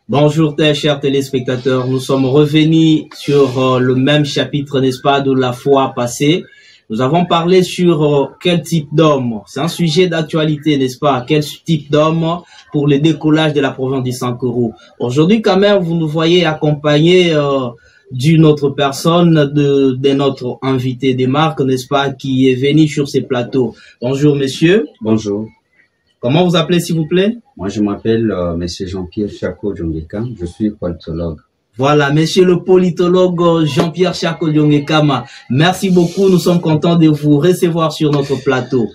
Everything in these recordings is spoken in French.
Bonjour chers téléspectateurs, nous sommes revenus sur le même chapitre, n'est-ce pas, de la fois passée. Nous avons parlé sur quel type d'homme, c'est un sujet d'actualité, n'est-ce pas, quel type d'homme pour le décollage de la province du Sankuru. Aujourd'hui quand même, vous nous voyez accompagnés d'une autre personne, de notre invité des marques, n'est-ce pas, qui est venu sur ces plateaux. Bonjour monsieur. Bonjour. Comment vous appelez s'il vous plaît? Moi je m'appelle monsieur Jean-Pierre Chako Djongekam, je suis politologue. Voilà, monsieur le politologue Jean-Pierre Chako Djongekam, merci beaucoup, nous sommes contents de vous recevoir sur notre plateau.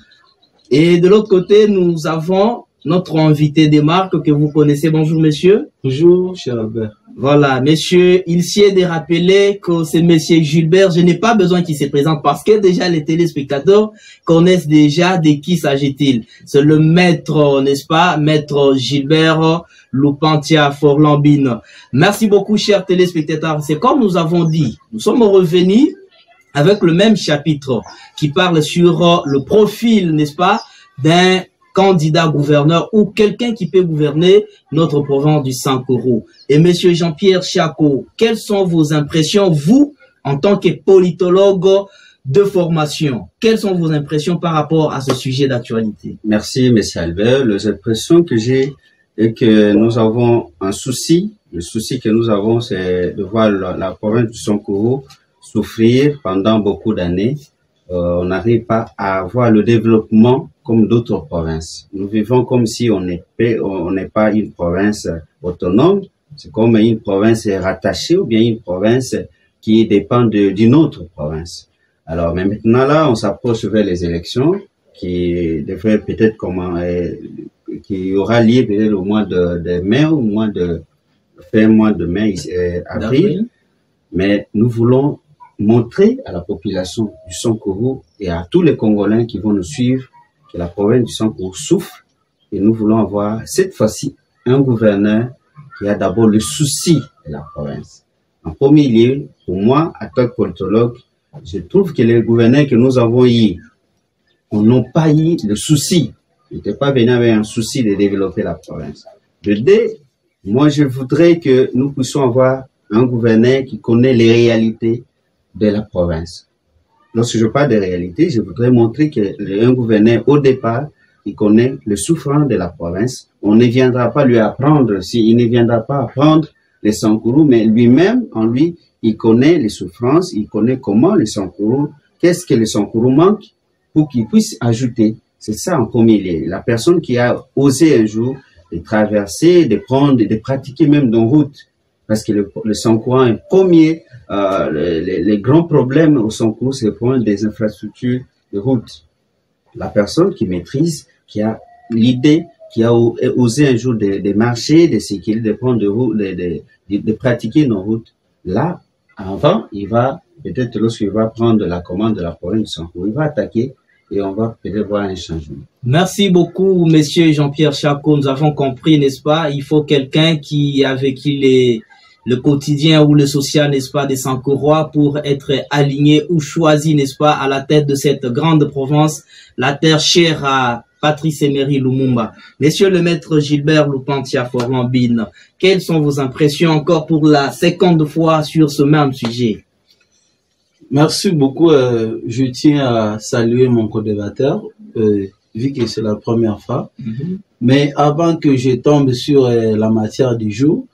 Et de l'autre côté, nous avons notre invité des marques que vous connaissez. Bonjour monsieur. Bonjour, cher Albert. Voilà, monsieur, il s'y de rappeler que c'est monsieur Gilbert, je n'ai pas besoin qu'il se présente parce que déjà les téléspectateurs connaissent déjà de qui s'agit-il. C'est le maître, n'est-ce pas, maître Gilbert Lupantia Forlambine. Merci beaucoup, chers téléspectateurs. C'est comme nous avons dit, nous sommes revenus avec le même chapitre qui parle sur le profil, n'est-ce pas, d'un candidat gouverneur ou quelqu'un qui peut gouverner notre province du Sankuru. Et monsieur Jean-Pierre Chako, quelles sont vos impressions, vous, en tant que politologue de formation? Quelles sont vos impressions par rapport à ce sujet d'actualité? Merci, monsieur Albert. Les impressions que j'ai est que nous avons un souci. Le souci que nous avons, c'est de voir la province du Sankuru souffrir pendant beaucoup d'années. On n'arrive pas à avoir le développement comme d'autres provinces. Nous vivons comme si on n'est pas une province autonome. C'est comme une province rattachée ou bien une province qui dépend d'une autre province. Alors, mais maintenant là, on s'approche vers les élections qui devraient peut-être qui aura lieu peut-être au mois de mai ou fin mois de mai, avril. Mais nous voulons montrer à la population du Sankuru et à tous les Congolais qui vont nous suivre que la province du Sankuru souffre et nous voulons avoir cette fois-ci un gouverneur qui a d'abord le souci de la province. En premier lieu, pour moi, en tant que politologue, je trouve que les gouverneurs que nous avons eu, on n'a pas eu le souci. Ils n'étaient pas venus avec un souci de développer la province. De deux, moi je voudrais que nous puissions avoir un gouverneur qui connaît les réalités de la province. Lorsque je parle de réalité, je voudrais montrer qu'un gouverneur, au départ, il connaît le souffrant de la province. On ne viendra pas lui apprendre, il ne viendra pas apprendre les Sankuru, mais lui-même, en lui, il connaît les souffrances, il connaît comment les Sankuru, qu'est-ce que les Sankuru manque pour qu'il puisse ajouter. C'est ça en premier lieu. La personne qui a osé un jour de traverser, de prendre, de pratiquer même dans route, parce que le Sankuru est premier. Les grands problèmes au Sankuru, c'est le problème des infrastructures de route. La personne qui maîtrise, qui a l'idée, qui a osé un jour de marcher, de circuler, de prendre de pratiquer nos routes, là, avant, il va, peut-être lorsqu'il va prendre la commande de la province du Sankuru, il va attaquer et on va peut-être voir un changement. Merci beaucoup, monsieur Jean-Pierre Chako. Nous avons compris, n'est-ce pas? Il faut quelqu'un qui a vécu le quotidien ou le social, n'est-ce pas, des Sankurois pour être aligné ou choisi, n'est-ce pas, à la tête de cette grande province, la terre chère à Patrice Emery Lumumba. Monsieur le maître Gilbert Lupantia Forlambine, quelles sont vos impressions encore pour la seconde fois sur ce même sujet? Merci beaucoup. Je tiens à saluer mon co-débatteur, vu que c'est la première fois. Mais avant que je tombe sur la matière du jour,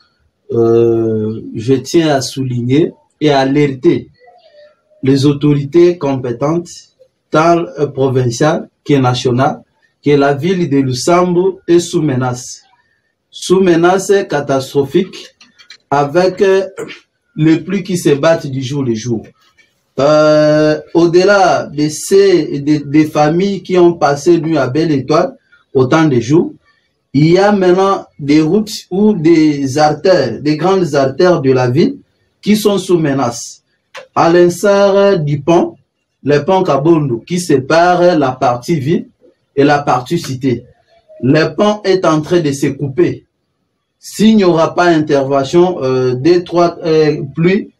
je tiens à souligner et à alerter les autorités compétentes, tant provinciales que nationales, que la ville de Lusambo est sous menace catastrophique avec les pluies qui se battent du jour le jour. Au-delà des familles qui ont passé nuit à Belle Étoile autant de jours, il y a maintenant des routes ou des artères, des grandes artères de la ville qui sont sous menace. À l'instar du pont, le pont Kabondo qui sépare la partie ville et la partie cité. Le pont est en train de se couper. S'il n'y aura pas intervention des trois pluies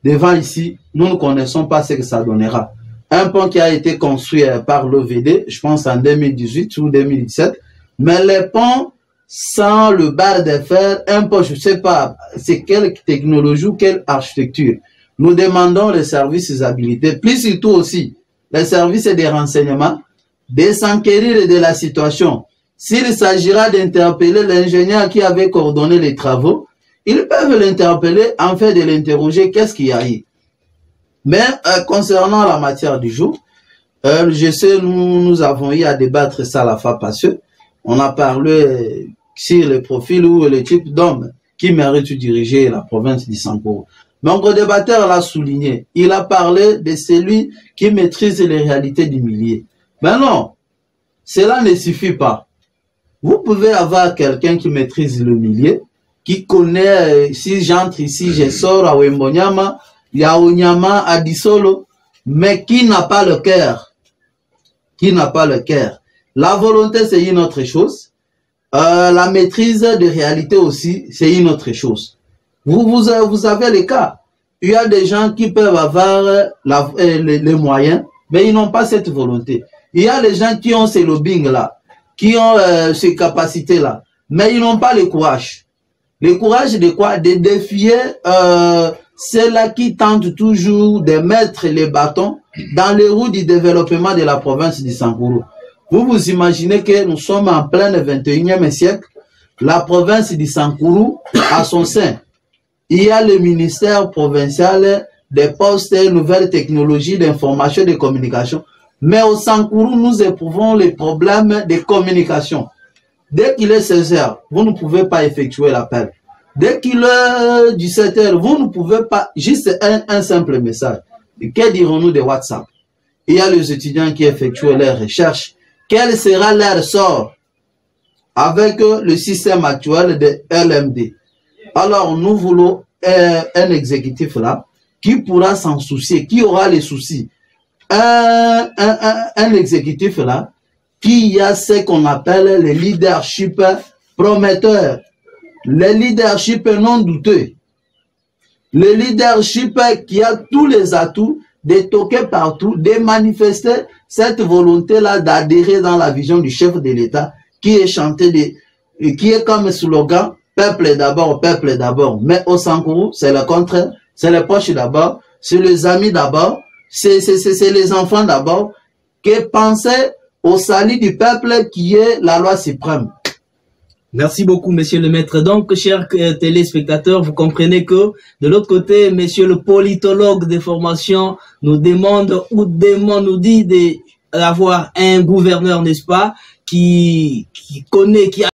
devant ici, nous ne connaissons pas ce que ça donnera. Un pont qui a été construit par l'OVD, je pense en 2018 ou 2017, mais le pont sans le barre de fer, un peu, je ne sais pas, c'est quelle technologie ou quelle architecture. Nous demandons les services habilités, plus surtout aussi les services des renseignements, de s'enquérir de la situation. S'il s'agira d'interpeller l'ingénieur qui avait coordonné les travaux, ils peuvent l'interpeller en fait de l'interroger qu'est-ce qu'il y a eu. Mais concernant la matière du jour, je sais, nous avons eu à débattre ça à la fois parce que on a parlé sur le profil ou le type d'homme qui mérite de diriger la province du Sankuru. Mais mon débatteur l'a souligné. Il a parlé de celui qui maîtrise les réalités du milieu. Mais non, cela ne suffit pas. Vous pouvez avoir quelqu'un qui maîtrise le milieu, qui connaît, si j'entre ici, je sors à Wembonyama, Yaonyama, à Dissolo, mais qui n'a pas le cœur. Qui n'a pas le cœur. La volonté, c'est une autre chose. La maîtrise de réalité aussi, c'est une autre chose. Vous avez les cas. Il y a des gens qui peuvent avoir les moyens, mais ils n'ont pas cette volonté. Il y a les gens qui ont ces lobbying-là, qui ont ces capacités-là, mais ils n'ont pas le courage. Le courage de quoi? De défier ceux-là qui tentent toujours de mettre les bâtons dans les roues du développement de la province du Sankuru. Vous vous imaginez que nous sommes en plein 21e siècle, la province du Sankuru, à son sein, il y a le ministère provincial des postes et nouvelles technologies d'information et de communication. Mais au Sankuru, nous éprouvons les problèmes de communication. Dès qu'il est 16 h, vous ne pouvez pas effectuer l'appel. Dès qu'il est 17 h, vous ne pouvez pas, juste un simple message. Que dirons-nous de WhatsApp? Il y a les étudiants qui effectuent leurs recherches. Quel sera leur sort avec le système actuel de LMD? Alors, nous voulons un exécutif là qui pourra s'en soucier, qui aura les soucis. Un exécutif là qui a ce qu'on appelle le leadership prometteur, le leadership non douteux, le leadership qui a tous les atouts de toquer partout, de manifester cette volonté-là d'adhérer dans la vision du chef de l'État qui est chanté, qui est comme slogan peuple d'abord, peuple d'abord. Mais au Sankuru, c'est le contraire. C'est les poches d'abord, c'est les amis d'abord, c'est les enfants d'abord, qui pensaient au salut du peuple qui est la loi suprême. Merci beaucoup, monsieur le maître. Donc, chers téléspectateurs, vous comprenez que de l'autre côté, monsieur le politologue de formation nous demande ou nous dit d'avoir un gouverneur, n'est-ce pas, qui connaît, qui a